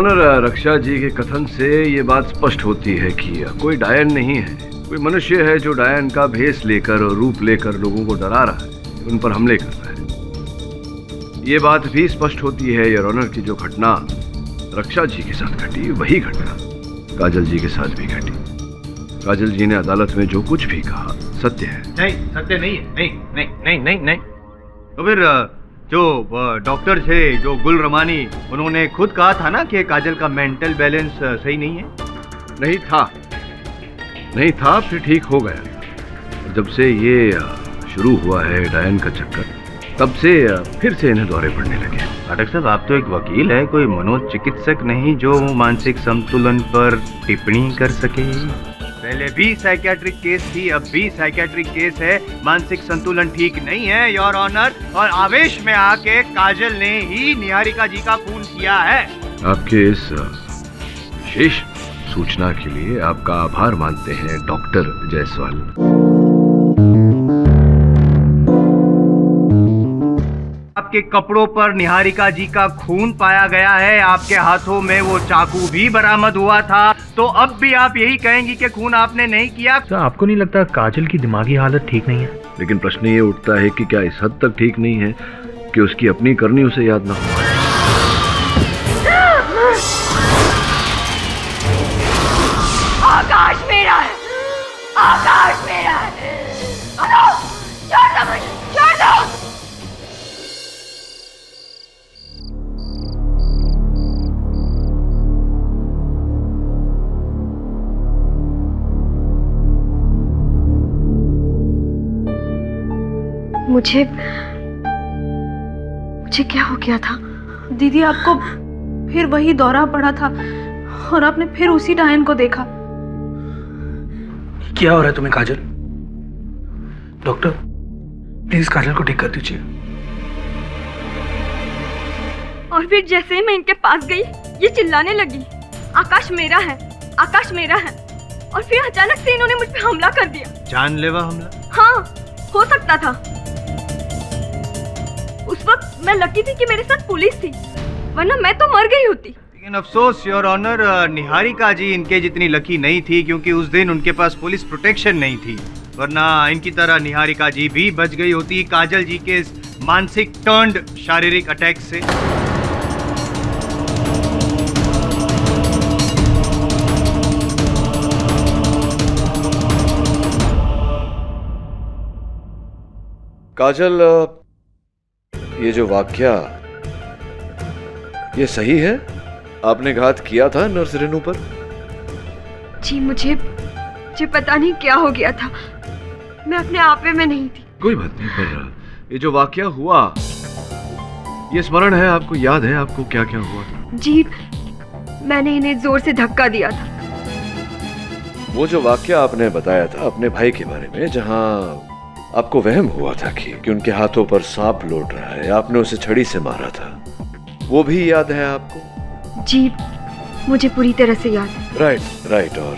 Honour, रक्षा जी के कथन से ये बात स्पष्ट होती है कि कोई डायन नहीं है, कोई मनुष्य है जो डायन का भेष लेकर और रूप लेकर लोगों को डरा रहा है, उन पर हमले कर रहा है। ये बात भी स्पष्ट होती है योर ऑनर की जो घटना रक्षा जी के साथ घटी वही घटना काजल जी के साथ भी घटी। काजल जी ने अदालत में जो कुछ भी कहा सत्य है। नहीं, सत्य नहीं है। नहीं नहीं नहीं नहीं नहीं। तो फिर जो डॉक्टर थे, जो गुल रमानी, उन्होंने खुद कहा था ना कि काजल का मेंटल बैलेंस सही नहीं है। नहीं था, फिर ठीक हो गया। जब से ये शुरू हुआ है डायन का चक्कर, तब से फिर से इन्हें दौरे पड़ने लगे। पाठक साहब, आप तो एक वकील है, कोई मनोचिकित्सक नहीं जो मानसिक संतुलन पर टिप्पणी कर सके। पहले भी साइकियाट्रिक केस थी, अब भी साइकियाट्रिक केस है। मानसिक संतुलन ठीक नहीं है योर ऑनर, और आवेश में आके काजल ने ही निहारिका जी का खून किया है। आपके इस विशेष सूचना के लिए आपका आभार मानते हैं डॉक्टर जायसवाल। आपके कपड़ों पर निहारिका जी का खून पाया गया है, आपके हाथों में वो चाकू भी बरामद हुआ था, तो अब भी आप यही कहेंगी कि खून आपने नहीं किया। सर, आपको नहीं लगता काजल की दिमागी हालत ठीक नहीं है? लेकिन प्रश्न ये उठता है कि क्या इस हद तक ठीक नहीं है कि उसकी अपनी करनी उसे याद ना हो। आकाश मेरा है, आकाश मेरा है। छोड़ दो मुझे, छोड़ दो। मुझे क्या हो गया था? दीदी, आपको फिर वही दौरा पड़ा था और आपने फिर उसी डायन को देखा। क्या हो रहा है तुम्हें काजल? डॉक्टर, प्लीज काजल को ठीक कर दीजिए। और फिर जैसे ही मैं इनके पास गई, ये चिल्लाने लगी, आकाश मेरा है, आकाश मेरा है। और फिर अचानक से इन्होंने मुझ पे हमला कर दिया। जानलेवा हमला? हाँ, हो सकता था। उस वक्त मैं लकी थी कि मेरे साथ पुलिस थी, वरना मैं तो मर गई होती। लेकिन अफसोस योर ऑनर, निहारिका जी इनके जितनी लकी नहीं थी, क्योंकि उस दिन उनके पास पुलिस प्रोटेक्शन नहीं थी, वरना इनकी तरह निहारिका जी भी बच गई होती काजल जी के मानसिक टर्न्ड शारीरिक अटैक से। काजल, ये जो वाक्या, ये सही है? आपने घात किया था नर्स रेनू पर? जी, मुझे पता नहीं क्या हो गया था, मैं अपने आप में नहीं थी। कोई बात नहीं, पर ये जो वाक्या हुआ, ये स्मरण है आपको? याद है आपको क्या क्या हुआ था? जी, मैंने इन्हें जोर से धक्का दिया था। वो जो वाक्या आपने बताया था अपने भाई के बारे में, जहां आपको वहम हुआ था कि उनके हाथों पर सांप लौट रहा है, आपने उसे छड़ी से मारा था, वो भी याद है आपको? जी, मुझे पूरी तरह से याद है। राइट। और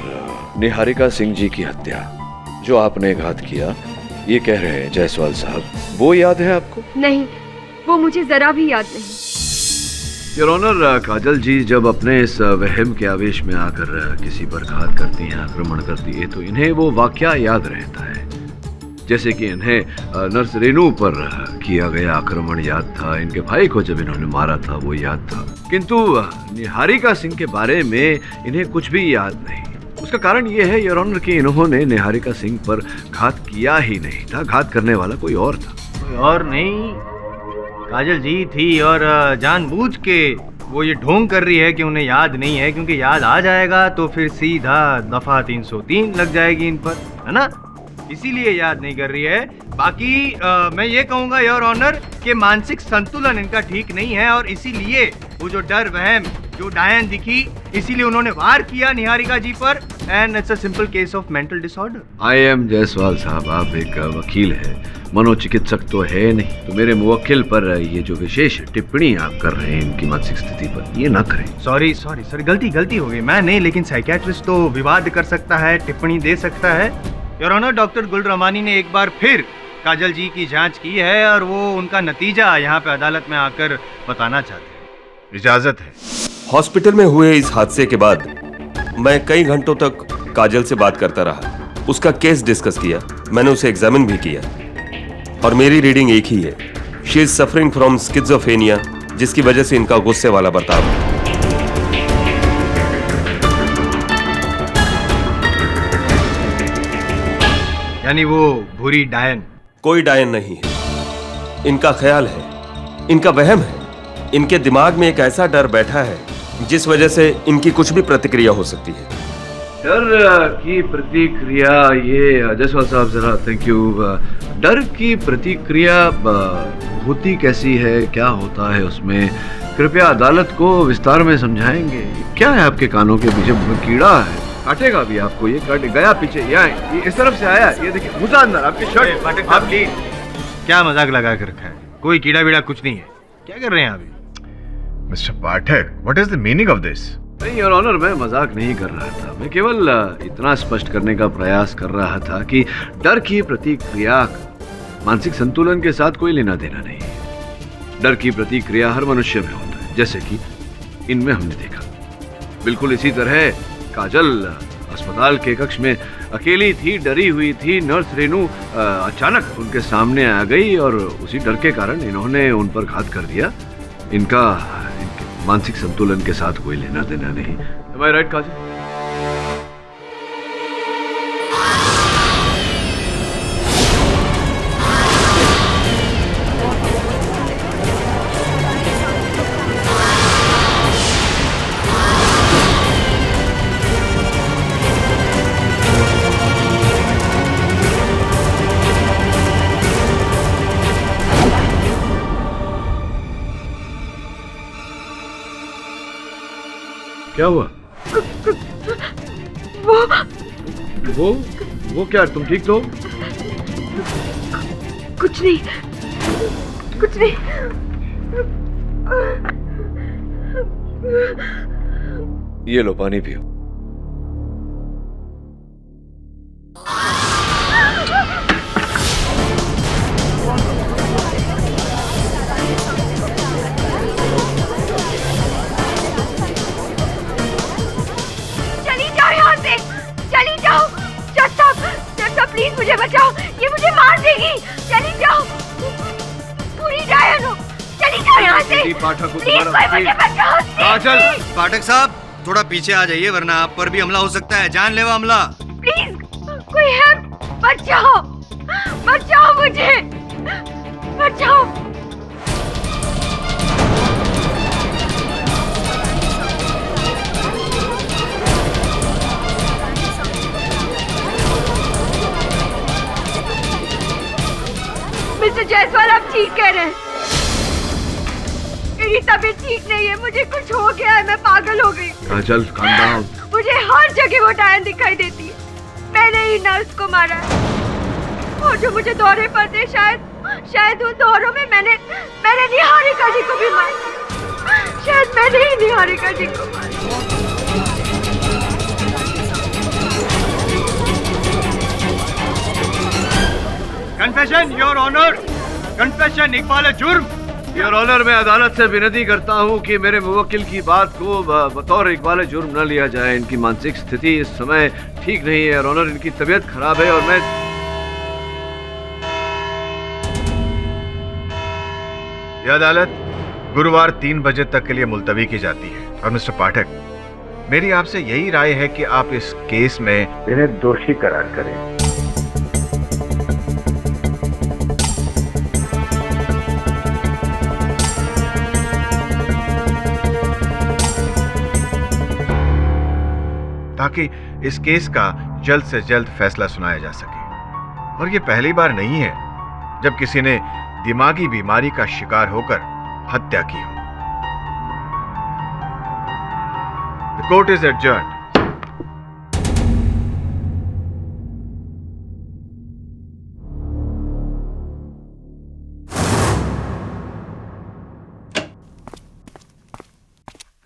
निहारिका सिंह जी की हत्या जो आपने घात किया, ये कह रहे हैं जायसवाल साहब, वो याद है आपको? नहीं, वो मुझे जरा भी याद नहीं। योर ऑनर, काजल जी जब अपने इस वहम के आवेश में आकर किसी पर घात करती हैं, आक्रमण करती है, तो इन्हें वो वाकया याद रहता है। जैसे कि इन्हें नर्स रेनू पर किया गया आक्रमण याद था, इनके भाई को जब इन्होंने मारा था वो याद था, किंतु निहारिका सिंह के बारे में इन्हें कुछ भी याद नहीं। उसका कारण ये है योर ऑनर कि इन्होंने निहारिका सिंह पर घात किया ही नहीं था, घात करने वाला कोई और था। कोई और नहीं, काजल जी थी, और जानबूझ के वो ये ढोंग कर रही है कि उन्हें याद नहीं है, क्योंकि याद आ जाएगा तो फिर सीधा दफा 303 लग जाएगी इन पर, है ना? इसीलिए याद नहीं कर रही है। बाकी मैं ये कहूँगा योर ऑनर कि मानसिक संतुलन इनका ठीक नहीं है, और इसीलिए वो जो डर वहम, जो डायन दिखी, इसीलिए उन्होंने वार किया निहारिका जी पर, and it's a simple case of mental disorder. I am Jaiswal साहब, आप एक वकील है, मनोचिकित्सक तो है नहीं, तो मेरे मुवक्किल पर ये जो विशेष टिप्पणी आप कर रहे हैं इनकी मानसिक स्थिति पर, ये ना करें। सॉरी, गलती हो गई। मैं नहीं, लेकिन साइकियाट्रिस्ट तो विवाद कर सकता है, टिप्पणी दे सकता है। योर ऑनर, डॉक्टर गुल रमानी ने एक बार फिर काजल जी की जांच की है, और वो उनका नतीजा यहाँ पे अदालत में आकर बताना चाहते हैं। इजाजत है। हॉस्पिटल में हुए इस हादसे के बाद मैं कई घंटों तक काजल से बात करता रहा, उसका केस डिस्कस किया, मैंने उसे एग्जामिन भी किया और मेरी रीडिंग एक ही है, she is suffering from schizophrenia, जिसकी वजह से इनका गुस्से वाला बर्ताव है। यानी वो भूरी डायन? कोई डायन नहीं है, इनका ख्याल है, इनका वहम है, इनके दिमाग में एक ऐसा डर बैठा है जिस वजह से इनकी कुछ भी प्रतिक्रिया हो सकती है। डर की प्रतिक्रिया, ये जसवाल साहब जरा थैंक यू। डर की प्रतिक्रिया होती कैसी है, क्या होता है उसमें, कृपया अदालत को विस्तार में समझाएंगे। क्या है आपके कानों के पीछे? कीड़ा है, काटेगा भी आपको, ये काट गया पीछे, ये इस तरफ से आया, ये देखिए घुसा अंदर आपकी शर्ट। पाठक साहब प्लीज, क्या मजाक लगा कर रखा है? कोई कीड़ा वीड़ा कुछ नहीं है। क्या कर रहे हैं अभी? Mister Pathak, what is the meaning of this? नहीं योर ऑनर, मैं मजाक नहीं कर रहा था, मैं केवल इतना स्पष्ट करने का प्रयास कर रहा था कि डर की प्रतिक्रिया मानसिक संतुलन के साथ कोई लेना देना नहीं है। डर की प्रतिक्रिया हर मनुष्य में होता है, जैसे कि इनमें हमने देखा। बिल्कुल इसी तरह काजल अस्पताल के कक्ष में अकेली थी, डरी हुई थी। नर्स रेनू अचानक उनके सामने आ गई और उसी डर के कारण इन्होंने उन पर घात कर दिया। इनके मानसिक संतुलन के साथ कोई लेना देना नहीं। Am I right, काजल? क्या हुआ? वो क्या? तुम ठीक तो? कुछ नहीं, कुछ नहीं। ये लो पानी पियो। प्लीज मुझे बचाओ, ये मुझे मार देगी। चली जाओ, पूरी डायन हो, चली जाओ यहाँ से। पाठक, प्लीज कोई मुझे बचाओ। काजल, पाठक साहब थोड़ा पीछे आ जाइए वरना आप पर भी हमला हो सकता है, जानलेवा हमला। प्लीज कोई है, बचाओ, बचाओ मुझे, बचाओ। मिस्टर जायसवाल, आप ठीक कह रहे हैं, मेरी तबीयत ठीक नहीं है, मुझे कुछ हो गया है, मैं पागल हो गई। काजल calm down। मुझे हर जगह वो डायन दिखाई देती है, मैंने ही नर्स को मारा है, और जो मुझे दौरे पड़ते शायद उन दौरों में मैंने निहारिका जी को भी मारा, शायद मैंने ही निहारिका जी को मारा। कन्फेशन योर ऑनर, कन्फेशन इकबाल जुर्म। योर ऑनर, मैं अदालत से विनती करता हूं कि मेरे मुवक्किल की बात को बतौर इकबाल जुर्म न लिया जाए। इनकी मानसिक स्थिति इस समय ठीक नहीं है योर ऑनर, इनकी तबीयत खराब है और मैं यह अदालत गुरुवार 3 बजे तक के लिए मुलतवी की जाती है। और मिस्टर पाठक, मेरी आपसे यही राय है कि आप इस केस में इन्हें दोषी करार करें। ताकि इस केस का जल्द से जल्द फैसला सुनाया जा सके। और ये पहली बार नहीं है जब किसी ने दिमागी बीमारी का शिकार होकर हत्या की हो। The court is adjourned.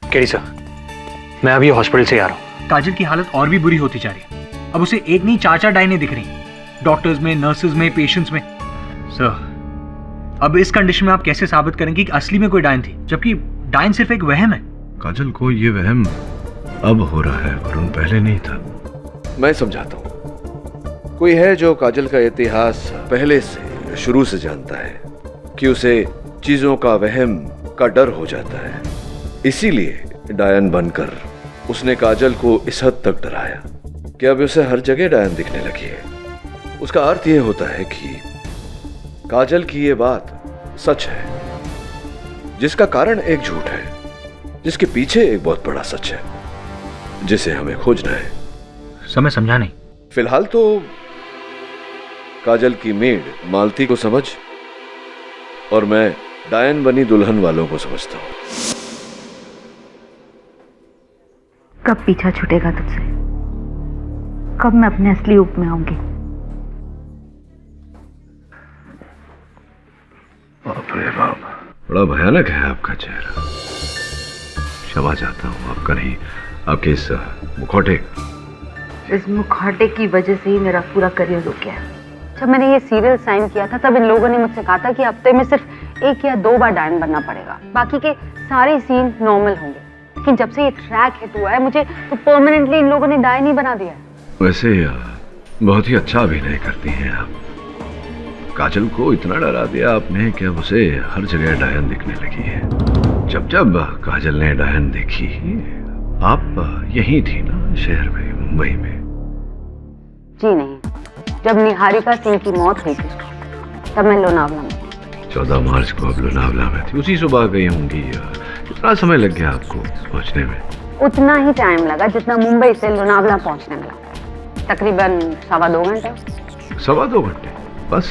KD sir, मैं अभी हॉस्पिटल से आ रहा हूँ। काजल की हालत और भी बुरी होती जा रही है। अब उसे एक नहीं 4-4 डायनें दिख रही, डॉक्टर्स में, नर्सेज में, पेशेंट्स में। सर, अब इस कंडीशन में आप कैसे साबित करेंगे कि असली में कोई डायन थी, जबकि डायन सिर्फ एक वहम है। काजल को ये वहम अब हो रहा है, वरुण पहले नहीं था। मैं समझाता हूँ। कोई है जो काजल का इतिहास पहले से, शुरू से जानता है कि उसे चीजों का वहम का डर हो जाता है, इसीलिए डायन बनकर उसने काजल को इस हद तक डराया कि अब उसे हर जगह डायन दिखने लगी है। उसका अर्थ यह होता है कि काजल की ये बात सच है, जिसका कारण एक झूठ है, जिसके पीछे एक बहुत बड़ा सच है, जिसे हमें खोजना है। समय समझा नहीं। फिलहाल तो काजल की मेड मालती को समझ, और मैं डायन बनी दुल्हन वालों को समझता हूं। कब पीछा छूटेगा तुझसे? कब मैं अपने असली रूप में आऊंगी? बाप रे बाप, बड़ा भयानक है आपका चेहरा। क्षमा चाहता हूँ, आपका नहीं, आपके इस मुखौटे। इस मुखौटे की वजह से ही मेरा पूरा करियर रुक गया। जब मैंने ये सीरियल साइन किया था तब इन लोगों ने मुझसे कहा था कि हफ्ते में सिर्फ 1 या 2 बार डायन बनना पड़ेगा, बाकी के सारे सीन नॉर्मल होंगे। लेकिन जब से ये ट्रैक हिट हुआ है, मुझे तो परमानेंटली इन लोगों ने डायन ही बना दिया है। वैसे बहुत ही अच्छा अभिनय करती हैं आप। काजल को इतना डरा दिया आपने कि अब उसे हर जगह डायन दिखने लगी है। जब जब काजल ने डायन देखी, आप यहीं थी ना, शहर में, मुंबई में? जी नहीं, जब निहारिका सिंह की मौत हुई थी तब मैं लोनावला में। 14 मार्च को आप लोनावला में थी, उसी सुबह गई होंगी। कितना समय लग गया आपको पहुंचने में? उतना ही टाइम लगा जितना मुंबई से लोनावला पहुंचने में लगा, तकरीबन 2.25 घंटे। 2.25 घंटे बस?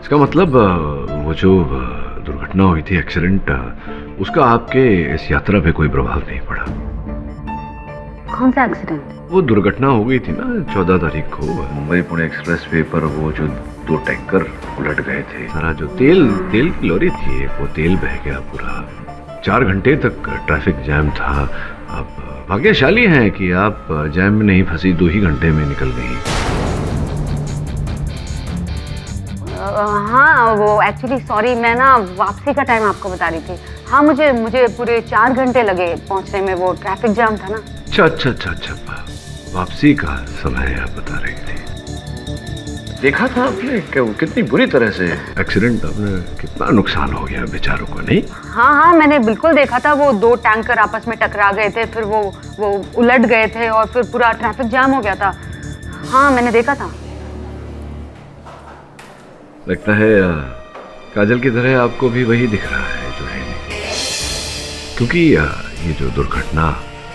इसका मतलब वो जो दुर्घटना हुई थी, एक्सीडेंट, उसका आपके इस यात्रा पे कोई प्रभाव नहीं पड़ा? कौन सा एक्सीडेंट? वो दुर्घटना हो गई थी ना 14 तारीख को, मुंबई पुणे एक्सप्रेस वे पर। वो जो 2 टैंकर उलट गए थे, सारा जो तेल की लॉरी थी, वो तेल बह गया पूरा। 4 घंटे तक ट्रैफिक जैम था। आप भाग्यशाली हैं कि आप जैम में नहीं फंसी, 2 ही घंटे में निकल गई। हाँ, वो एक्चुअली सॉरी, मैं ना वापसी का टाइम आपको बता रही थी। हाँ, मुझे पूरे 4 घंटे लगे पहुंचने में, वो ट्रैफिक जाम था ना। अच्छा, वापसी का समय आप बता रही थी। देखा था आपने कि वो कितनी बुरी तरह से एक्सीडेंट, आपने कितना नुकसान हो गया बेचारों को, नहीं? हाँ, मैंने बिल्कुल देखा था। वो 2 टैंकर आपस में टकरा गए थे, फिर वो उलट गए थे और फिर पूरा ट्रैफिक जाम हो गया था। हाँ, मैंने देखा था। लगता है काजल की तरह आपको भी वही दिख रहा है जो है नहीं, क्योंकि ये जो दुर्घटना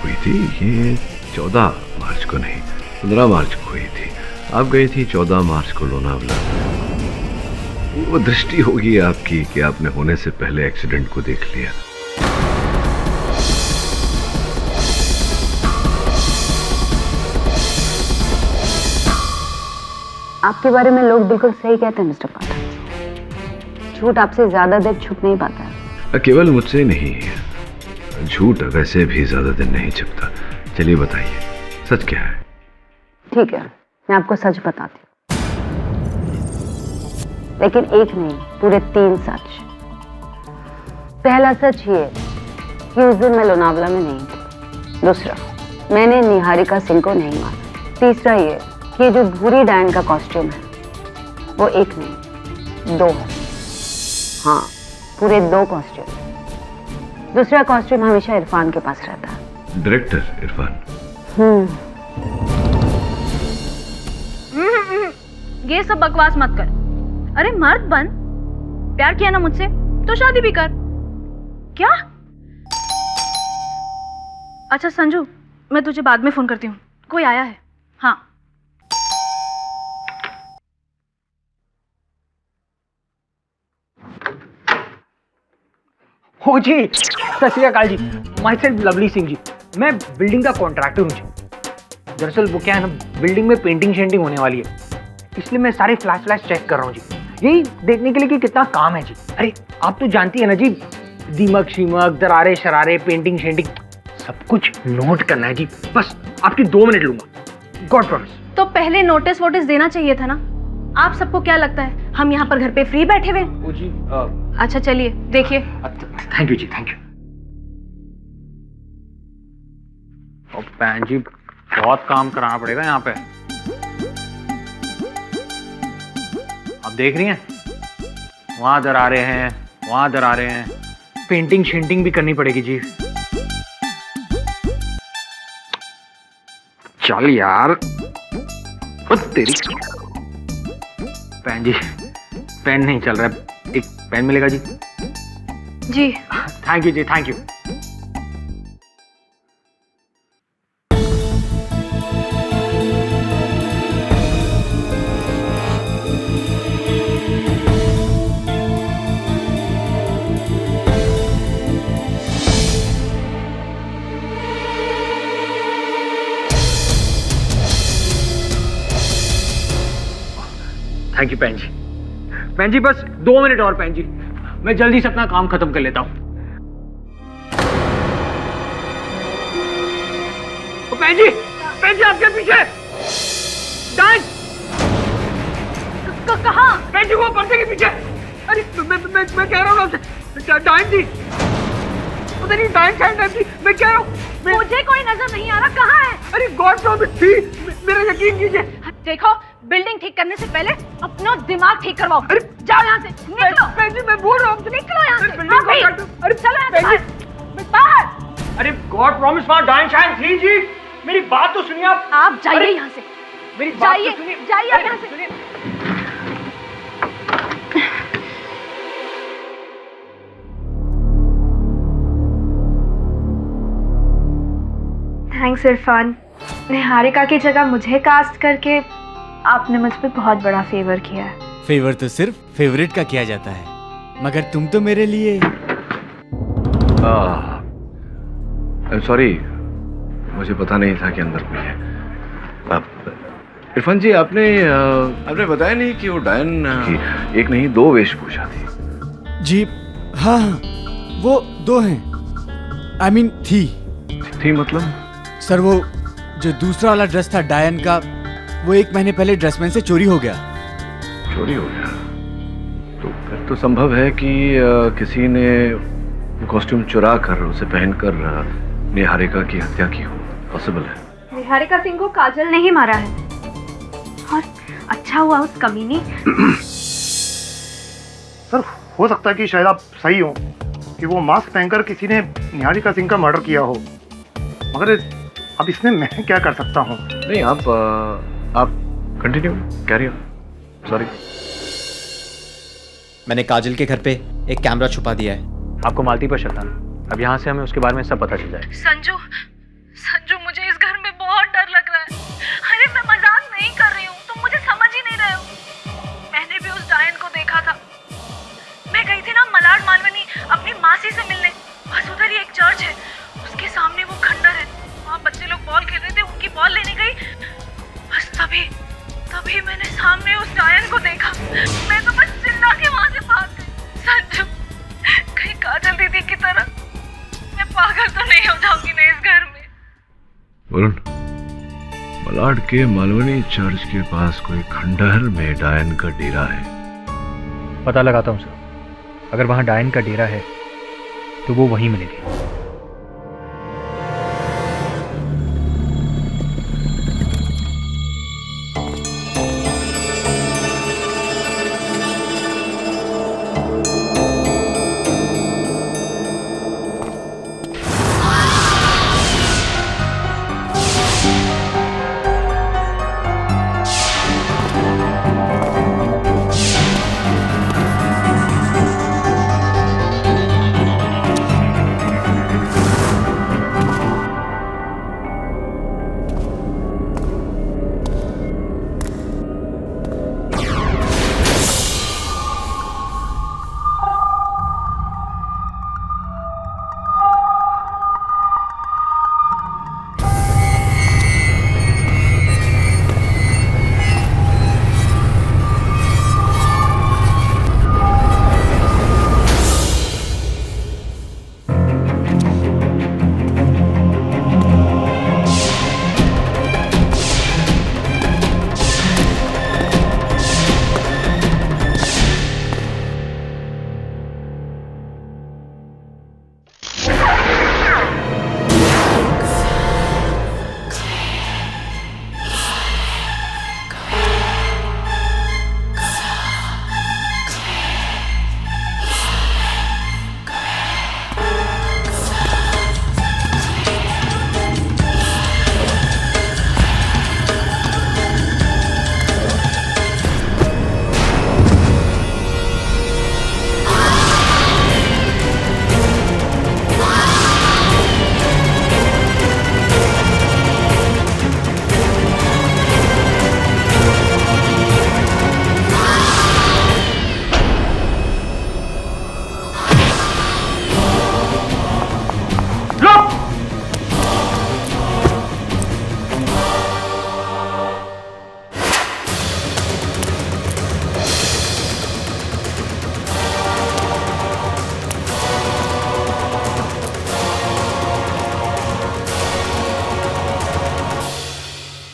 हुई थी, ये 14 मार्च को नहीं, 15 मार्च को हुई थी। आप गई थी 14 मार्च को लोनावला। वो दृष्टि होगी आपकी कि आपने होने से पहले एक्सीडेंट को देख लिया। आपके बारे में लोग बिल्कुल सही कहते हैं मिस्टर पाठक। झूठ आपसे ज्यादा देर छुप नहीं पाता है। केवल मुझसे नहीं, झूठ वैसे भी ज्यादा दिन नहीं छिपता। चलिए बताइए, सच क्या है? ठीक है, मैं आपको सच बताती हूँ, लेकिन एक नहीं, पूरे 3 सच। पहला सच ये कि उस दिन मैं लोनावला में नहीं थी। दूसरा, मैंने निहारिका सिंह को नहीं मारा। तीसरा ये कि जो भूरी डायन का कॉस्ट्यूम है वो 1 नहीं 2 है। हाँ, पूरे 2 कॉस्ट्यूम। दूसरा कॉस्ट्यूम हमेशा इरफान के पास रहता है। डायरेक्टर इरफान? ये सब बकवास मत कर। अरे मर्द बन, प्यार किया ना मुझसे तो शादी भी कर। क्या? अच्छा संजू, मैं तुझे बाद में फोन करती हूँ, कोई आया है। हाँ। हो जी, सत श्री अकाल जी। My self lovely Singh ji. मैं बिल्डिंग का कॉन्ट्रैक्टर हूँ जी। दरअसल वो क्या है ना, बिल्डिंग में पेंटिंग शेंटिंग होने वाली है, इसलिए मैं सारे फ्लैश चेक कर रहा हूँ जी, यही देखने के लिए कि कितना काम है जी। अरे आप तो जानती है ना जी, दीमक शीमक, दरारे शरारे, पेंटिंग शेंटिंग, सब कुछ नोट करना है जी। बस आपकी 2 मिनट लूंगा, गॉड प्रॉमिस। तो पहले नोटिस वोटिस देना चाहिए था ना। आप सबको क्या लगता है हम यहाँ पर घर पे फ्री बैठे हुए? जी अच्छा चलिए देखिए। थैंक यू जी, थैंक यू। और बहन जी बहुत काम कराना पड़ेगा यहाँ पे। आप देख रही हैं, वहां दरारें हैं, वहां दरारें हैं, पेंटिंग शेंटिंग भी करनी पड़ेगी जी। चल यार, ओ तेरी पेन जी, पेन नहीं चल रहा है, एक पेन मिलेगा जी? जी थैंक यू जी, thank you. Thank you pen जी। पेन जी बस 2 मिनट और पेन जी, मैं जल्दी से अपना काम खत्म कर लेता हूँ। पेन जी आपके पीछे डाइन। कहाँ? पेन जी वो पर्दे के पीछे। अरे मैं कह रहा हूँ आपसे, डाइन जी पता नहीं, डाइन जी मैं कह रहा हूँ। मुझे कोई नजर नहीं आ रहा, कहाँ है? अरे गॉड प्रॉमिस थी, मेरा यकीन कीजिए। देखो, बिल्डिंग ठीक करने से पहले अपना दिमाग ठीक करवाओ। अरे जाओ यहाँ से, निकलो। पेन जी मैं बोल रहा हूँ, निकलो यहाँ से। बिल्डिंग को काटो। अरे चलो यहाँ से बाहर। अरे गॉड प्रॉमिस वहाँ डाइन शाइन थी जी, मेरी बात तो सुनिए आप। आप जाइए यहाँ से, मेरी बात जाइए, तो सुनिए। जाइए आप यहाँ से। थैंक्स इरफान, निहारिका की जगह मुझे कास्ट करके आपने मुझ पे बहुत बड़ा फेवर किया है। फेवर तो सिर्फ फेवरेट का किया जाता है, मगर तुम तो मेरे लिए। सॉरी, मुझे पता नहीं था कि अंदर कोई है। इरफान जी, आपने बताया नहीं कि वो डायन की एक नहीं 2 वेशभूषा थी। जी हाँ, वो 2 हैं। आई मीन थी मतलब? सर वो जो दूसरा वाला ड्रेस था डायन का, वो 1 महीने पहले ड्रेसमैन से चोरी हो गया। चोरी हो गया? तो फिर तो संभव है कि किसी ने कॉस्ट्यूम चुरा कर उसे पहनकर निहारिका की हत्या की हो। पॉसिबल है। निहारिका सिंह को काजल ने ही मारा है, और अच्छा हुआ उस कमीनी। सर हो सकता है कि शायद आप सही हो कि वो मास्क पहनकर किसी ने निहारिका सिंह का मर्डर किया हो, मगर अब इसमें मैं क्या कर सकता हूँ? नहीं, आप कंटिन्यू, कैरी ऑन। सॉरी। मैंने काजल के घर पे एक कैमरा छुपा दिया है। आपको मालती पर शक था, अब यहाँ से हमें उसके बारे में सब पता चल जाए। संजू मुझे इस घर में बहुत डर लग रहा है। अरे मैं मजाक नहीं कर रही हूँ, तुम मुझे समझ ही नहीं रहे हो। मैंने भी उस डायन को देखा था। मैं गई थी ना मलाड मालवनी अपनी मासी से मिलने, बस उधर ही एक चर्च है, उसके सामने वो खंडर है, वहाँ बच्चे लोग बॉल खेल रहे थे, उनकी बॉल लेने गई, बस तभी मैंने सामने उस डायन को देखा। मैं तो बस चिल्ला के वहाँ से भाग गई। संजू, कहीं काजल दीदी की तरह मैं पागल तो नहीं हो जाऊंगी ना इस घर में? वरुण, मलाड के मालवनी चर्च के पास कोई खंडहर में डायन का डेरा है। पता लगाता हूँ सर, अगर वहाँ डायन का डेरा है तो वो वहीं मिलेगी।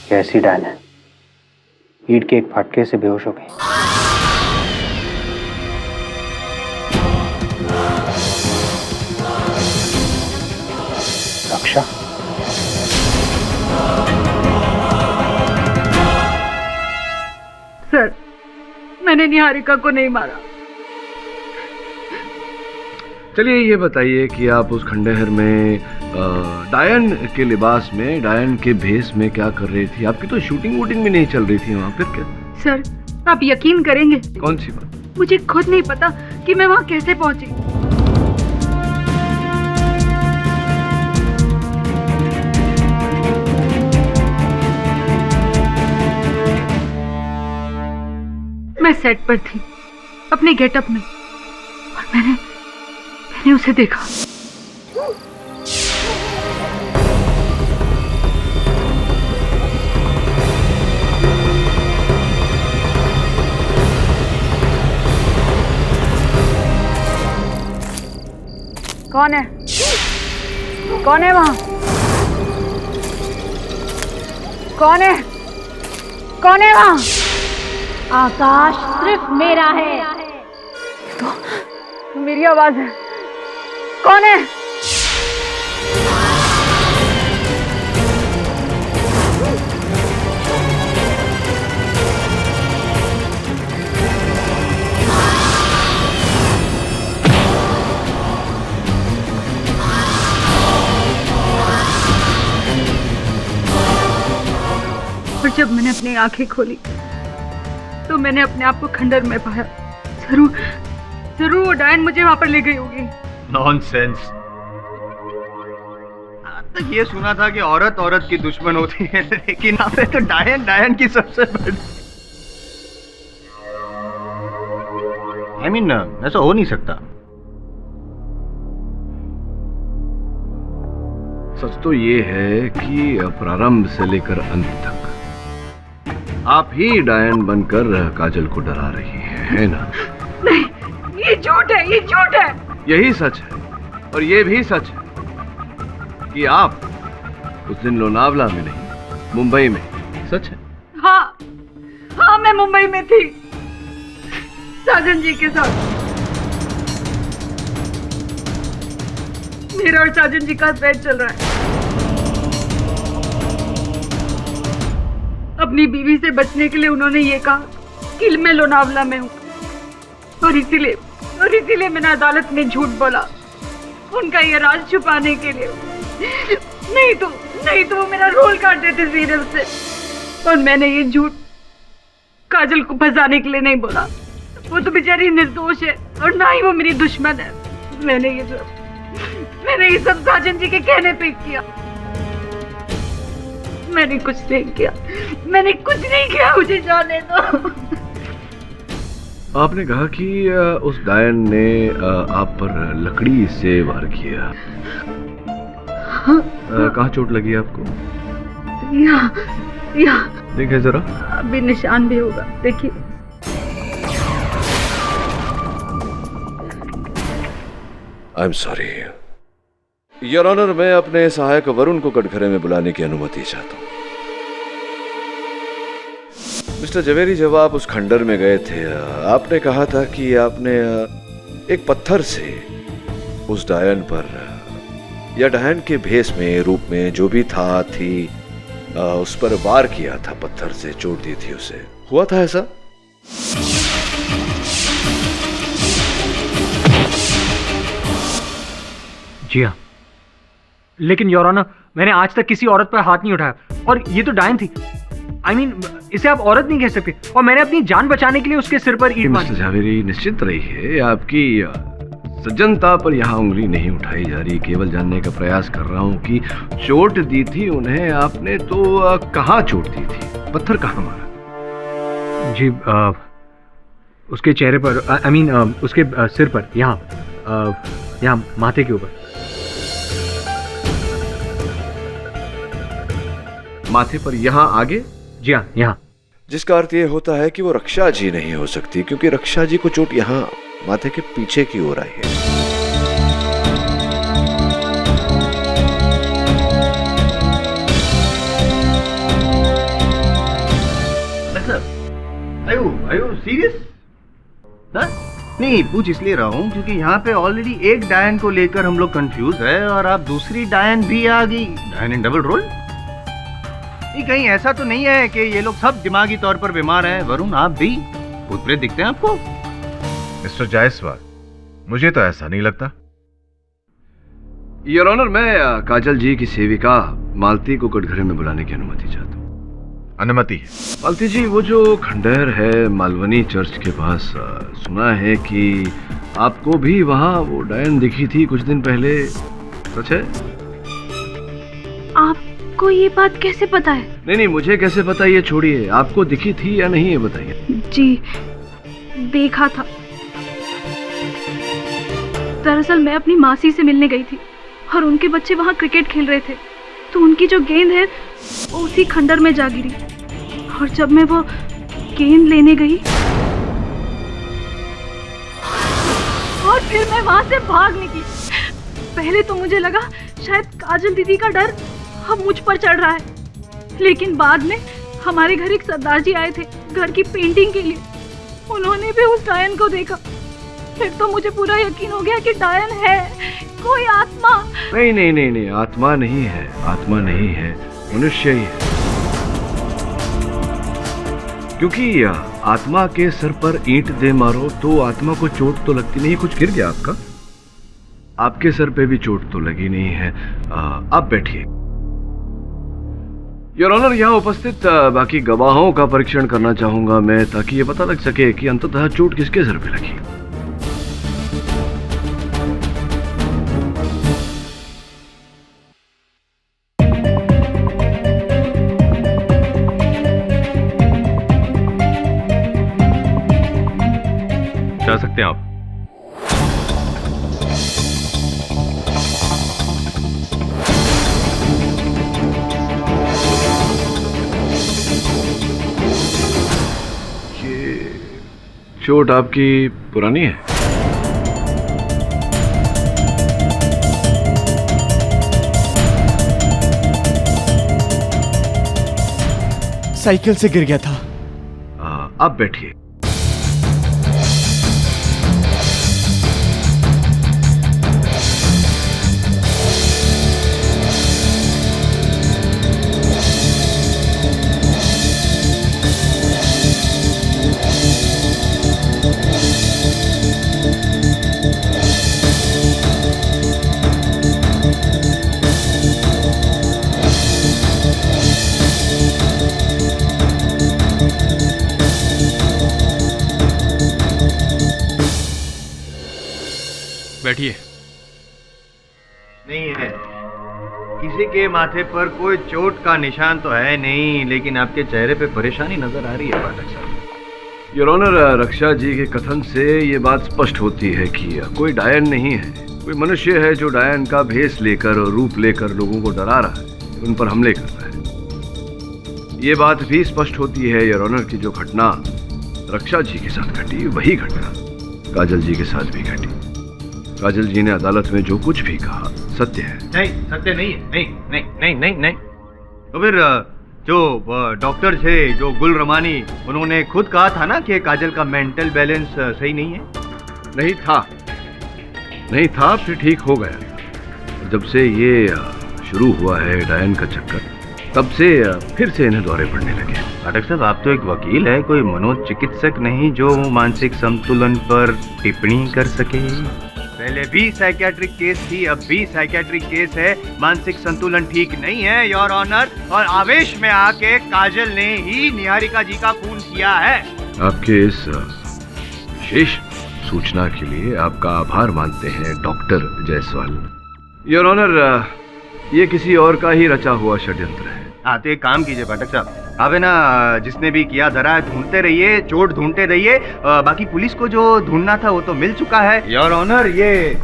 ये ऐसी डायन है, ईंट के एक फटके से बेहोश हो गई। रक्षा, सर, मैंने निहारिका को नहीं मारा। चलिए ये बताइए कि आप उस खंडहर में डायन के लिबास में, डायन के भेष में क्या कर रही थी? आपकी तो शूटिंग वूटिंग भी नहीं चल रही थी वहाँ, फिर क्या? सर, आप यकीन करेंगे, कौन सी बात? मुझे खुद नहीं पता कि मैं वहाँ कैसे पहुंची। मैं सेट पर थी अपने गेटअप में और मैंने उसे देखा। कौन है? कौन है वहां? कौन है? कौन है वहां? आकाश सिर्फ मेरा है। तो मेरी आवाज है। कौन है? और जब मैंने अपनी आंखें खोली तो मैंने अपने आप को खंडर में पाया। जरूर वो डायन मुझे वहां पर ले गई होगी। नॉनसेंस। तो ये सुना था कि औरत औरत की दुश्मन होती है, लेकिन यहाँ पे तो डायन डायन की सबसे बड़ी। I mean, ऐसा हो नहीं सकता। सच तो ये है कि प्रारंभ से लेकर अंत तक आप ही डायन बनकर काजल को डरा रही है ना? नहीं, ये झूठ है, ये झूठ है। यही सच है, और ये भी सच है कि आप उस दिन लोनावला में नहीं, मुंबई में। सच है? हाँ, मैं मुंबई में थी साजन जी के साथ। मेरा और साजन जी का अफेयर चल रहा है। अपनी बीवी से बचने के लिए उन्होंने ये कहा कि मैं लोनावला में हूँ, और इसीलिए मैंने अदालत में झूठ बोला उनका ये राज छुपाने के लिए। नहीं तो वो मेरा रोल काट देते सीरियल से। और मैंने ये झूठ काजल को फंसाने के लिए नहीं बोला। वो तो बेचारी निर्दोष है और ना ही वो मेरी दुश्मन है। मैंने ये सब साजन जी के कहने पे किया। मैंने कुछ नहीं किया, मुझे जाने दो। आपने कहा कि उस डायन ने आप पर लकड़ी से वार किया। कहाँ चोट लगी आपको? यहाँ। देखिए जरा। अभी निशान भी होगा, देखिए। I am sorry your honour, मैं अपने सहायक वरुण को कटघरे में बुलाने की अनुमति चाहता हूँ। मिस्टर जवेरी, जब आप उस खंडर में गए थे, आपने कहा था कि आपने एक पत्थर से उस डायन पर, या डायन के भेष में, रूप में, जो भी थी, उस पर वार किया था, पत्थर से चोट दी थी उसे। हुआ था ऐसा? जी हाँ, लेकिन योर ऑनर, मैंने आज तक किसी औरत पर हाथ नहीं उठाया, और ये तो डायन थी। I mean, इसे आप औरत नहीं कह सकते, और मैंने अपनी जान बचाने के लिए उसके सिर पर ईंट मारी। मिस्टर जावेरी, निश्चित रहिए, आपकी सज्जनता पर यहाँ उंगली नहीं उठाई जा रही। केवल जानने का प्रयास कर रहा हूँ कि चोट दी थी उन्हें आपने तो कहाँ चोट दी थी? पत्थर कहाँ मारा? जी, उसके चेहरे पर, I mean, उसके सिर पर, यहाँ माथे के ऊपर। माथे पर यहाँ आगे? जी हाँ, यहाँ। जिसका अर्थ ये होता है कि वो रक्षा जी नहीं हो सकती, क्योंकि रक्षा जी को चोट यहाँ माथे के पीछे की ओर आई है। साहब, are you serious? हाँ? नहीं, पूछ इसलिए रहा हूँ क्योंकि यहाँ पे ऑलरेडी एक डायन को लेकर हम लोग कंफ्यूज है और आप दूसरी डायन भी आ गई। डायन इन डबल रोल? नहीं, कहीं ऐसा तो नहीं है कि ये लोग सब दिमागी तौर पर बीमार हैं? वरुण, आप भी भूत प्रेत दिखते हैं आपको? मिस्टर जायसवाल, मुझे तो ऐसा नहीं लगता। योर ऑनर, मैं काजल जी की सेविका मालती को कटघरे में बुलाने की अनुमति चाहता हूँ। अनुमति है। मालती जी, वो जो खंडहर है मालवनी चर्च के पास, सुना है कि आपको भी वहाँ वो डायन दिखी थी कुछ दिन पहले, सच है? आपको ये बात कैसे पता है? नहीं, मुझे कैसे पता ये छोड़िए, आपको दिखी थी या नहीं ये बताइए। जी, देखा था। दरअसल मैं अपनी मासी से मिलने गई थी और उनके बच्चे वहाँ क्रिकेट खेल रहे थे, तो उनकी जो गेंद है वो उसी खंडर में जा गिरी और जब मैं वो गेंद लेने गई और फिर मैं वहाँ से भाग निकली। पहले तो मुझे लगा शायद काजल दीदी का डर अब मुझ पर चढ़ रहा है, लेकिन बाद में हमारे घर एक सरदार जी आए थे घर की पेंटिंग के लिए। उन्होंने भी उस डायन को देखा। फिर तो मुझे पूरा यकीन हो गया कि डायन है, कोई आत्मा। नहीं, आत्मा नहीं है, आत्मा नहीं है, मनुष्य ही है। क्योंकि आत्मा के सर पर ईंट दे मारो तो आत्मा को चोट तो लगती नहीं। कुछ गिर गया आपका? आपके सर पे भी चोट तो लगी नहीं है। आप बैठिए। योर ऑनर, यहाँ उपस्थित बाकी गवाहों का परीक्षण करना चाहूंगा मैं, ताकि ये पता लग सके कि अंततः चोट किसके सर पे लगी। जा सकते हैं आप। ये चोट आपकी पुरानी है? साइकिल से गिर गया था। आप बैठिए। बैठिए। नहीं है, किसी के माथे पर कोई चोट का निशान तो है नहीं, लेकिन आपके चेहरे पे परेशानी नजर आ रही है पाठक साहब। योर ऑनर, रक्षा जी के कथन से ये बात स्पष्ट होती है कि कोई डायन नहीं है, कोई मनुष्य है जो डायन का भेष लेकर और रूप लेकर लोगों को डरा रहा है, उन पर हमले कर रहा है। ये बात भी स्पष्ट होती है योर ऑनर की जो घटना रक्षा जी के साथ घटी, वही घटना काजल जी के साथ भी घटी। काजल जी ने अदालत में जो कुछ भी कहा सत्य है। नहीं, सत्य नहीं है। नहीं। तो फिर जो डॉक्टर थे, जो गुल रमानी, उन्होंने खुद कहा था ना कि काजल का मेंटल बैलेंस सही नहीं है। नहीं था, फिर ठीक हो गया। जब से ये शुरू हुआ है डायन का चक्कर, तब से फिर से इन्हें दौरे पड़ने लगे। पाठक साहब, आप तो एक वकील है, कोई मनोचिकित्सक नहीं जो मानसिक संतुलन पर टिप्पणी कर सके। पहले भी साइकियाट्रिक केस थी, अब भी साइकियाट्रिक केस है। मानसिक संतुलन ठीक नहीं है योर ऑनर, और आवेश में आके काजल ने ही निहारिका जी का खून किया है। आपके इस विशेष सूचना के लिए आपका आभार मानते हैं डॉक्टर जायसवाल। योर ऑनर, ये किसी और का ही रचा हुआ षड्यंत्र है। हाँ, तो एक काम कीजिए पाठक साहब, आप है ना, जिसने भी किया धरा ढूंढते रहिए, चोट ढूंढते रहिए। बाकी पुलिस को जो ढूंढना था वो तो मिल चुका है योर ऑनर। ये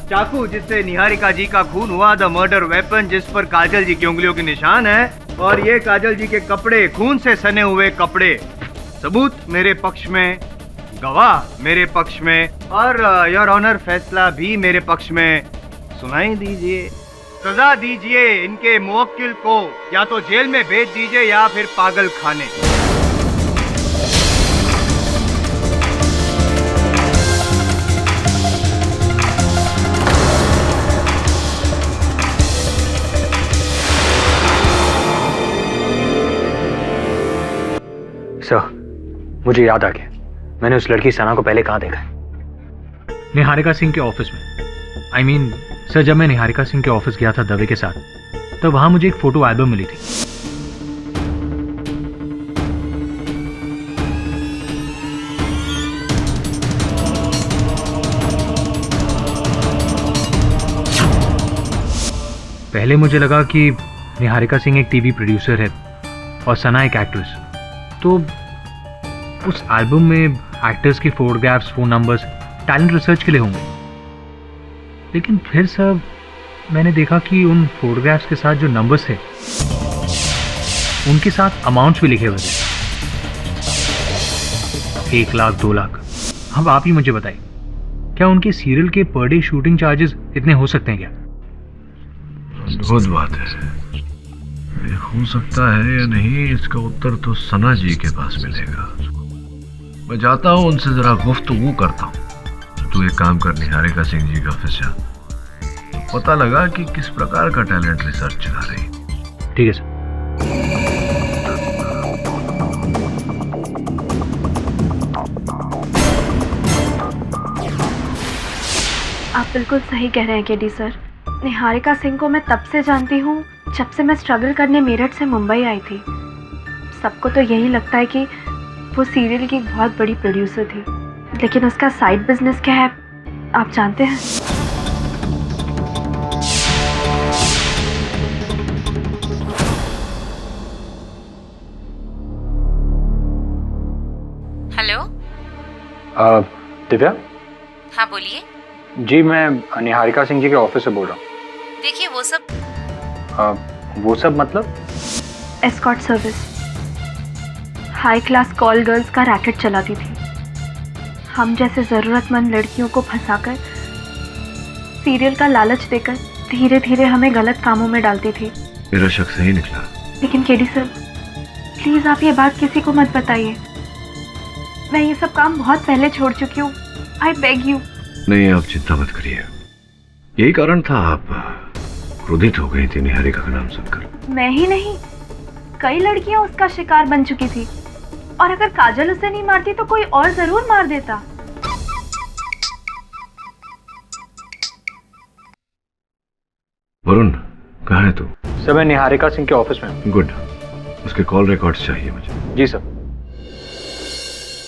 चाकू जिससे निहारिका जी का खून हुआ, द मर्डर वेपन जिस पर काजल जी की उंगलियों के निशान है, और ये काजल जी के कपड़े, खून से सने हुए कपड़े, सबूत मेरे पक्ष में, गवाह मेरे पक्ष में, और योर ऑनर फैसला भी मेरे पक्ष में। सुनाई दीजिए, सजा दीजिए इनके मुवक्किल को, या तो जेल में भेज दीजिए या फिर पागल खाने। सर, मुझे याद आ गया, मैंने उस लड़की सना को पहले कहाँ देखा है? निहारिका सिंह के ऑफिस में। सर, जब मैं निहारिका सिंह के ऑफिस गया था दवे के साथ, तब वहां मुझे एक फोटो एल्बम मिली थी। पहले मुझे लगा कि निहारिका सिंह एक टीवी प्रोड्यूसर है और सना एक एक्ट्रेस, तो उस एल्बम में एक्टर्स के photographs, phone numbers talent research के लिए होंगे। लेकिन फिर सर, मैंने देखा कि उन फोटोग्राफ्स के साथ जो नंबर्स थे, उनके साथ अमाउंट्स भी लिखे हुए थे, 1 लाख, 2 लाख। अब आप ही मुझे बताइए, क्या उनके सीरियल के पर डे शूटिंग चार्जेस इतने हो सकते हैं क्या? अद्भुत बात है। ये हो सकता है या नहीं, इसका उत्तर तो सना जी के पास मिलेगा। मैं जाता हूँ, उनसे जरा गुफ्तगू करता हूँ। तू एक काम कर, निहारिका सिंह जी के ऑफिस जा, पता लगा कि किस प्रकार का टैलेंट रिसर्च चला रही। ठीक है सर। आप बिल्कुल सही कह रहे हैं केडी सर। निहारिका सिंह को मैं तब से जानती हूँ जब से मैं स्ट्रगल करने मेरठ से मुंबई आई थी। सबको तो यही लगता है कि वो सीरियल की एक बहुत बड़ी प्रोड्यूसर थी, लेकिन उसका साइड बिजनेस क्या है आप जानते हैं? हेलो। दिव्या? हाँ बोलिए। जी, मैं निहारिका सिंह जी के ऑफिस से बोल रहा हूँ। देखिए वो सब मतलब? Escort service, high class call girls का रैकेट चलाती थी। हम जैसे ज़रूरतमंद लड़कियों को फंसाकर, सीरियल का लालच देकर धीरे धीरे हमें गलत कामों में डालती थी। मेरा शक सही निकला। लेकिन केडी सर, प्लीज़ आप ये बात किसी को मत बताइए। मैं ये सब काम बहुत पहले छोड़ चुकी हूँ। I beg you. नहीं, आप चिंता मत करिए। यही कारण था आप क्रोधित हो गई थी निहारिका का नाम सुनकर। मैं ही नहीं, कई लड़कियां उसका शिकार बन चुकी थी, और अगर काजल उसे नहीं मारती तो कोई और जरूर मार देता। वरुण, कहाँ है तू? सर, मैं निहारिका सिंह के ऑफिस में। गुड। उसके कॉल रिकॉर्ड्स चाहिए मुझे। जी सर।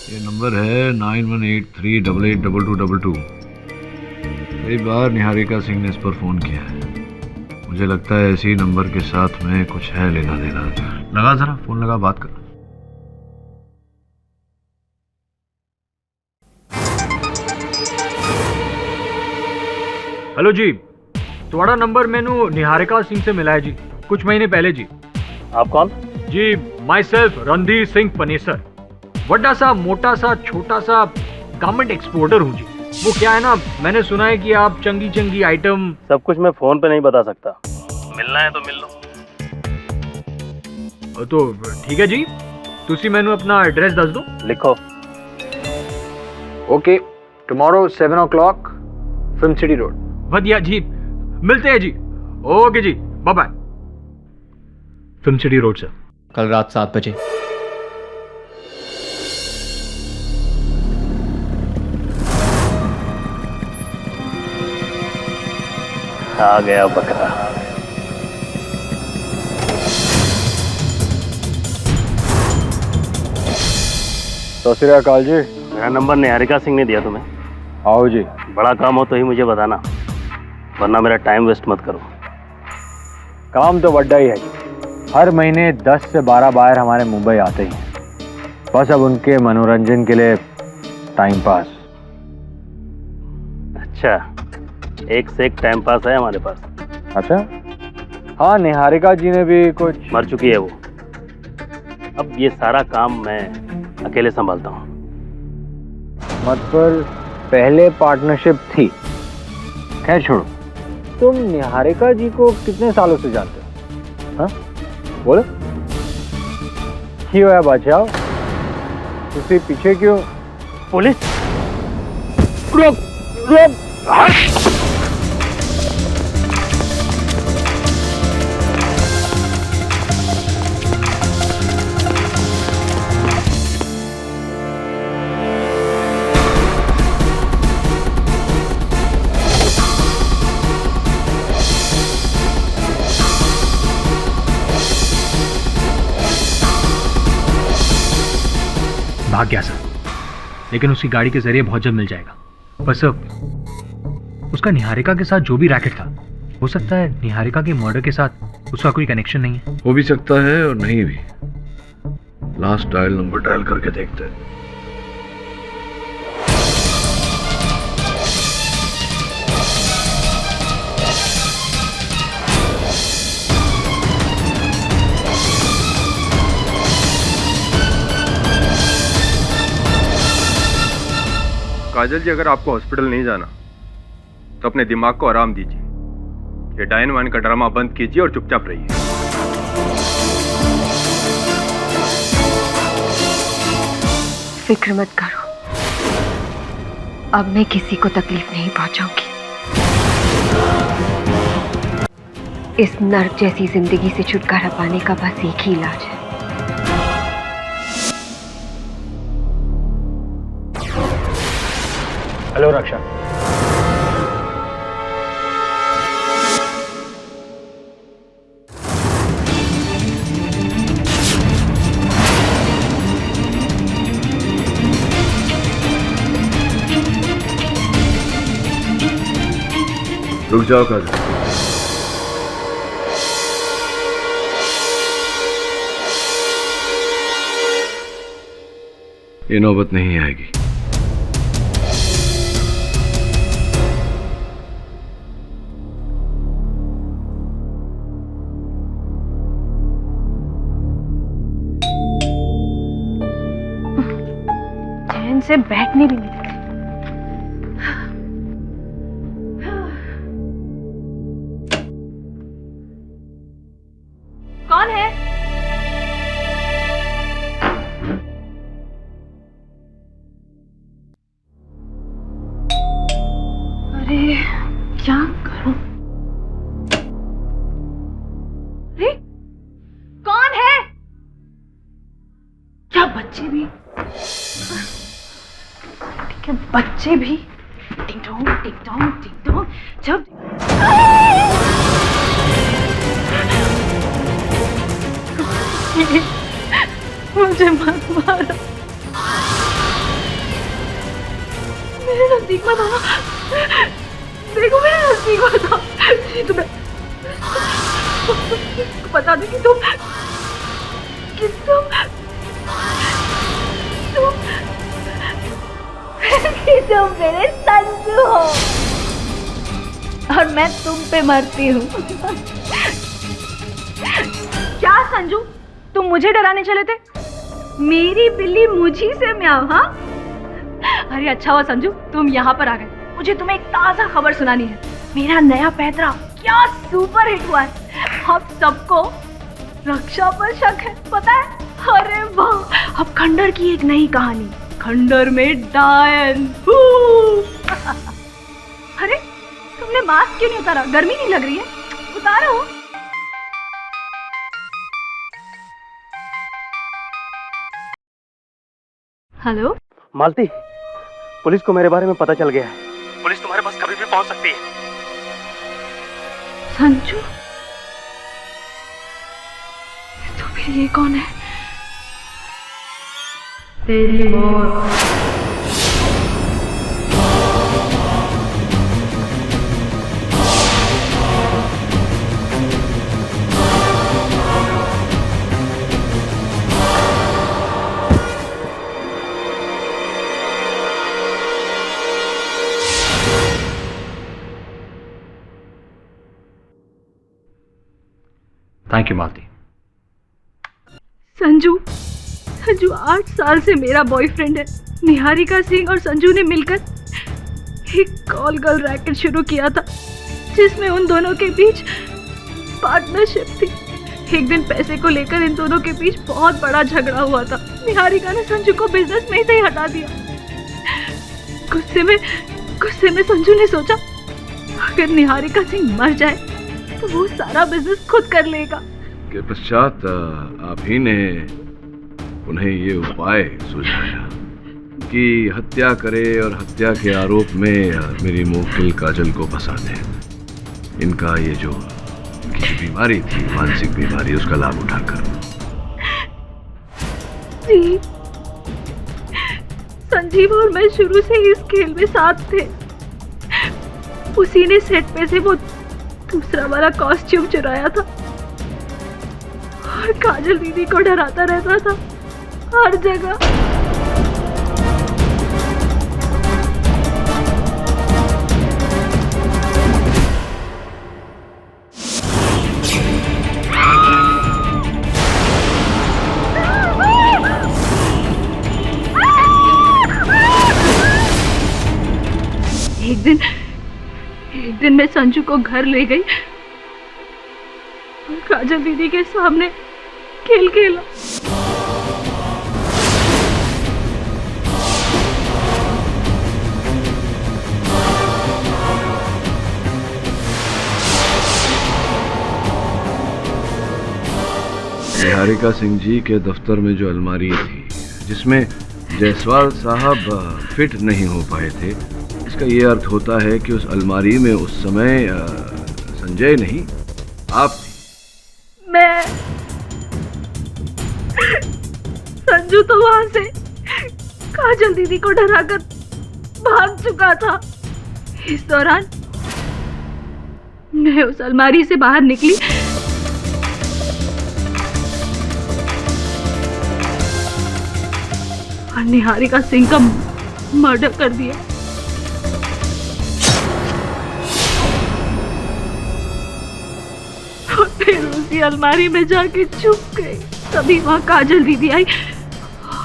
ये नंबर है 9183882222। कई बार निहारिका सिंह ने इस पर फोन किया है। मुझे लगता है इसी नंबर के साथ में कुछ है लेना देना। लगा, जरा फोन लगा, बात कर। हेलो जी, थोड़ा नंबर मैंने निहारिका सिंह से मिला है जी, कुछ महीने पहले जी। आप कौन? जी, माई सेल्फ रणधीर सिंह पनेसर। बड़ा सा, मोटा सा, छोटा सा गारमेंट एक्सपोर्टर हूँ जी। वो क्या है ना, मैंने सुना है कि आप चंगी चंगी आइटम। सब कुछ मैं फोन पे नहीं बता सकता, मिलना है तो मिल लो। तो ठीक है जी, तुसी मैंने अपना एड्रेस दस दो। लिखो। Okay, tomorrow 7 o'clock, film city road. बढ़िया जी, मिलते हैं जी। ओके जी, bye bye. Film city road sir. कल रात 7 बजे। आ गया बकरा। सत श्री अकाल जी। मेरा नंबर निहारिका सिंह ने दिया तुम्हें? आओ जी। बड़ा काम हो तो ही मुझे बताना, वरना मेरा टाइम वेस्ट मत करो। काम तो बड़ा ही है जी। हर महीने 10 से 12 बार हमारे मुंबई आते ही हैं। बस अब उनके मनोरंजन के लिए टाइम पास। अच्छा, एक से एक टाइम पास है हमारे पास। अच्छा? हाँ, निहारिका जी ने भी कुछ। मर चुकी है वो। अब ये सारा काम मैं अकेले संभालता हूँ। मतलब पहले पार्टनरशिप थी। खैर छोड़ो, तुम निहारिका जी को कितने सालों से जानते हो? हाँ बोलो। क्यों है बचाओ, तुसी पीछे क्यों? पुलिस। रुक रुक। भाग गया सर, लेकिन उसकी गाड़ी के जरिए बहुत जल्द मिल जाएगा। बस अब उसका निहारिका के साथ जो भी रैकेट था, हो सकता है निहारिका के मर्डर के साथ उसका कोई कनेक्शन नहीं है। हो भी सकता है और नहीं भी। लास्ट डायल नंबर डायल करके देखते हैं। काजल जी, अगर आपको हॉस्पिटल नहीं जाना तो अपने दिमाग को आराम दीजिए। ये डायन वाइन का ड्रामा बंद कीजिए और चुपचाप रहिए। फिक्र मत करो, अब मैं किसी को तकलीफ नहीं पहुंचाऊंगी। इस नर्क जैसी जिंदगी से छुटकारा पाने का बस एक ही इलाज है। हेलो रक्षा। रुक जाओ काजल। ये नौबत नहीं आएगी। चैन से बैठने भी नहीं देते। कौन है? अरे क्या करूं? अरे कौन है? क्या बच्चे भी? क्या बच्चे भी? टिंग टोंग टिंग टोंग टिंग टोंग। जब मुझे मत मारो, मेरे नजदीक मत आना। देखो मेरे नजदीक मत आओ। तुम्हें बता दो कि तुम मेरे संजू हो और मैं तुम पे मरती हूँ। क्या संजू, तुम मुझे डराने चले थे? मेरी बिल्ली मुझी से म्याऊं, हाँ? अरे अच्छा हुआ संजू तुम यहाँ पर आ गए। मुझे तुम्हें एक ताजा खबर सुनानी है। मेरा नया पैतरा क्या सुपर हिट हुआ है। अब सबको रक्षा पर शक है, पता है? अरे वाह, अब खंडर की एक नई कहानी, खंडर में डायन। अरे तुमने मास्क क्यों नहीं उतारा? गर्मी नहीं लग रही है? उतारो। हेलो मालती, पुलिस को मेरे बारे में पता चल गया है। पुलिस तुम्हारे पास कभी भी पहुंच सकती है। संजू, तो फिर ये कौन है? तेरी मौत। थैंक यू मालती। संजू, संजू 8 साल से मेरा बॉयफ्रेंड है। निहारिका सिंह और संजू ने मिलकर एक कॉल गर्ल रैकेट शुरू किया था, जिसमें उन दोनों के बीच पार्टनरशिप थी। एक दिन पैसे को लेकर इन दोनों के बीच बहुत बड़ा झगड़ा हुआ था। निहारिका ने संजू को बिजनेस में से ही हटा दिया। गुस्से में संजू ने सोचा अगर निहारिका सिंह मर जाए तो वो सारा बिजनेस खुद कर लेगा। के पश्चात आप ही ने उन्हें ये उपाय सुझाया कि हत्या करे और हत्या के आरोप में मेरी मुवक्किल काजल को फंसा दें। इनका ये जो इनकी बीमारी थी, मानसिक बीमारी, उसका लाभ उठाकर। जी, संजीव और मैं शुरू से ही इस खेल में साथ थे। उसी ने सेट पे से वो दूसरा वाला कॉस्ट्यूम चुराया था और काजल दीदी को डराता रहता था हर जगह। एक दिन मैं संजू को घर ले गई और काजल दीदी के सामने खेल खेला। निहारिका सिंह जी के दफ्तर में जो अलमारी थी जिसमें जायसवाल साहब फिट नहीं हो पाए थे, इसका ये अर्थ होता है कि उस अलमारी में उस समय संजय नहीं, आप थी। मैं संजू तो वहां से काजल दीदी को डराकर भाग चुका था। इस दौरान मैं उस अलमारी से बाहर निकली और निहारिका सिंह का मर्डर कर दिया। और फिर उसी अलमारी में जाके छुप गई। तभी वहां काजल दीदी आई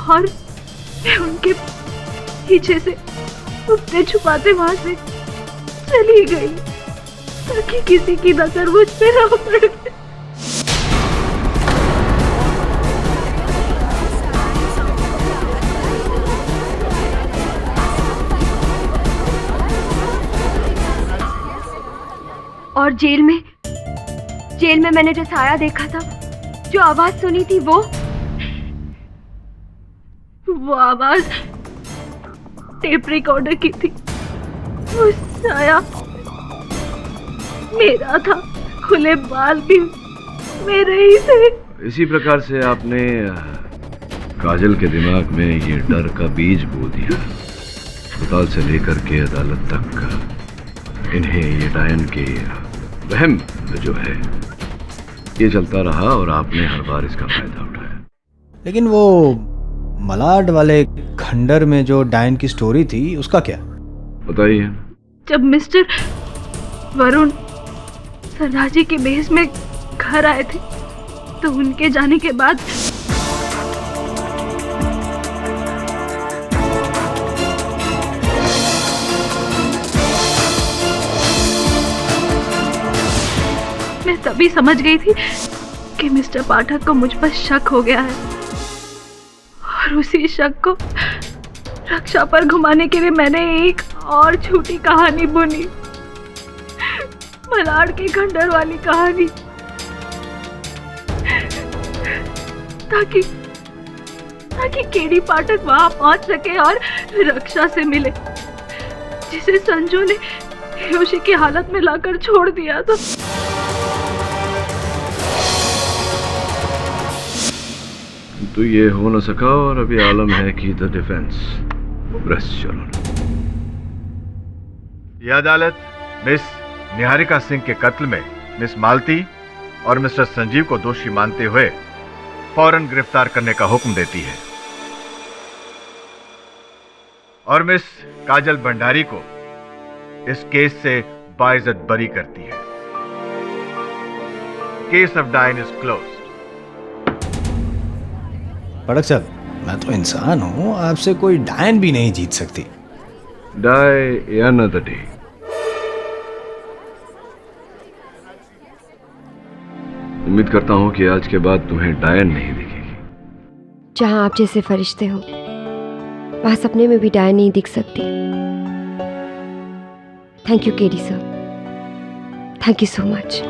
और मैं उनके पीछे से छुपते छुपाते वहां से चली गई ताकि किसी की नजर मुझ पे न पड़े। और जेल में मैंने जो साया देखा था, जो आवाज सुनी थी, वो आवाज टेप रिकॉर्डर की थी। वो साया मेरा था, खुले बाल भी मेरे ही थे। इसी प्रकार से आपने काजल के दिमाग में ये डर का बीज बो दिया। अस्पताल से लेकर के अदालत तक इन्हें ये डायन के वहम जो है ये चलता रहा और आपने हर बार इसका फायदा उठाया। लेकिन वो मलाड वाले खंडर में जो डायन की स्टोरी थी उसका क्या? बताइए। जब मिस्टर वरुण सरराजी के बेस में घर आए थे तो उनके जाने के बाद मैं तभी समझ गई थी कि मिस्टर पाठक को मुझ पर शक हो गया है और उसी शक को रक्षा पर घुमाने के लिए मैंने एक और झूठी कहानी बुनी, मलाड के खंडर वाली कहानी, ताकि केडी पाठक वहां पहुंच सके और रक्षा से मिले, जिसे संजू ने बेहोशी की हालत में लाकर छोड़ दिया था। तो ये हो न सका और अभी आलम है कि द डिफेंस प्रेस चलो। यह अदालत मिस निहारिका सिंह के कत्ल में मिस मालती और मिस्टर संजीव को दोषी मानते हुए फौरन गिरफ्तार करने का हुक्म देती है और मिस काजल भंडारी को इस केस से बाइज्जत बरी करती है। केस ऑफ डायन इज क्लोज्ड। पड़क साहब, मैं तो इंसान हूँ, आपसे कोई डायन भी नहीं जीत सकती। Die another day. उम्मीद करता हूँ कि आज के बाद तुम्हें डायन नहीं दिखेगी। जहाँ आप जैसे फरिश्ते हो वहां सपने में भी डायन नहीं दिख सकती। Thank you KD sir, thank you so much.